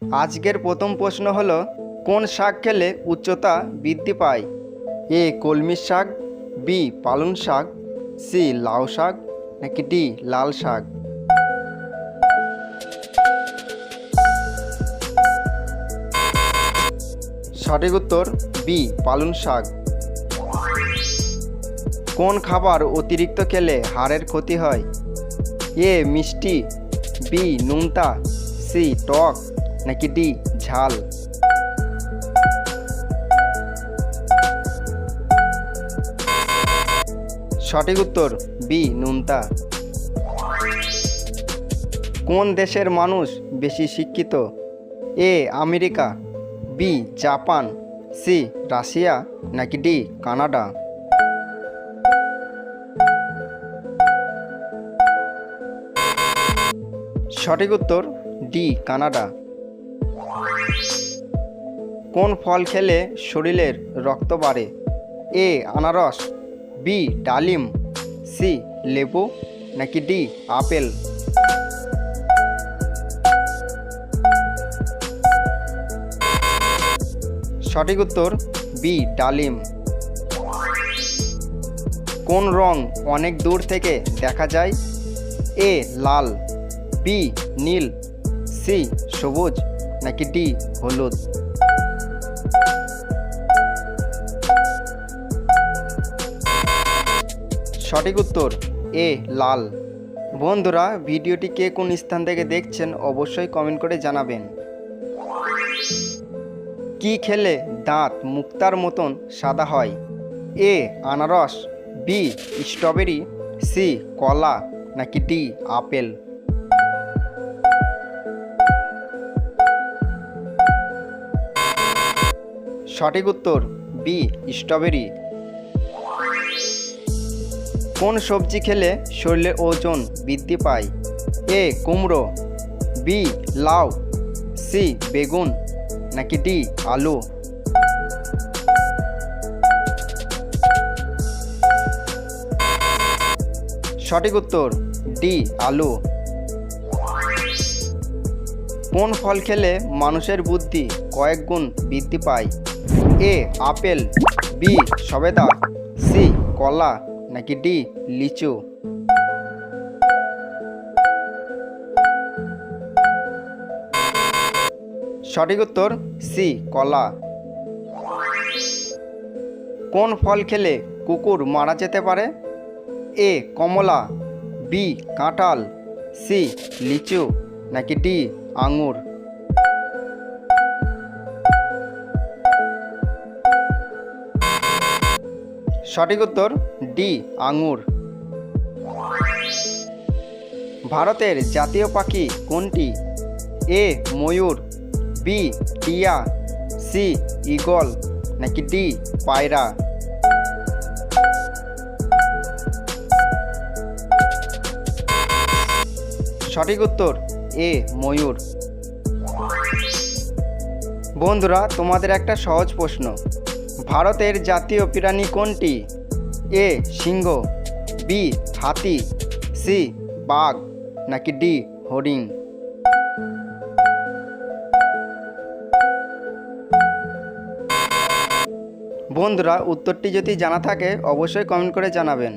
আজকের প্রথম প্রশ্ন হলো, কোন শাক খেলে উচ্চতা বৃদ্ধি পায়? এ কলমি শাক, বি পালং শাক, সি লাউ শাক, নাকি ডি লাল শাক? সঠিক উত্তর বি পালং শাক। কোন খাবার অতিরিক্ত খেলে হাড়ের ক্ষতি হয়? এ মিষ্টি, বি নোনতা, সি টক, নাকি ডি ঝাল? সঠিক উত্তর বি নোনতা। কোন দেশের মানুষ বেশি শিক্ষিত? A America, B Japan, C Russia, নাকি ডি কানাডা? সঠিক উত্তর ডি কানাডা। কোন ফল খেলে শরীরের রক্ত বাড়ে? এ আনারস, বি ডালিম, সি লেবু, নাকি ডি আপেল? সঠিক উত্তর বি ডালিম। কোন রং অনেক দূর থেকে দেখা যায়? এ লাল, বি নীল, সি সবুজ, নাকি ডি হলুদ? সঠিক উত্তর এ লাল। বন্ধুরা, ভিডিওটি কে কোন স্থান থেকে দেখছেন অবশ্যই কমেন্ট করে জানাবেন। কি খেলে দাঁত মুক্তার মতন সাদা হয়? এ আনারস, বি স্ট্রবেরি, সি কলা, নাকি ডি আপেল? সঠিক উত্তর বি স্ট্রবেরি। কোন সবজি খেলে শরীরের ওজন বৃদ্ধি পায়? এ কুমড়ো, বি লাউ, সি বেগুন, নাকি ডি আলু? সঠিক উত্তর ডি আলু। কোন ফল খেলে মানুষের বুদ্ধি কয়েক গুণ বৃদ্ধি পায়? এ আপেল, বি সবেদা, সি কলা, নাকি ডি লিচু? সঠিক উত্তর সি কলা। কোন ফল খেলে কুকুর মারা যেতে পারে? এ কমলা, বি কাঁঠাল, সি লিচু, নাকি ডি আঙুর? সঠিক উত্তর ডি আঙুর। ভারতের জাতীয় পাখি কোনটি? এ ময়ূর, বি টিয়া, সি ঈগল, নাকি ডি পায়রা? সঠিক উত্তর এ ময়ূর। বন্ধুরা, তোমাদের একটা সহজ প্রশ্ন, ভারতের জাতীয় প্রাণী কোনটি? এ সিংহ, বি হাতি, সি বাঘ, নাকি ডি হরিণ? বন্ধুরা, উত্তরটি যদি জানা থাকে অবশ্যই কমেন্ট করে জানাবেন।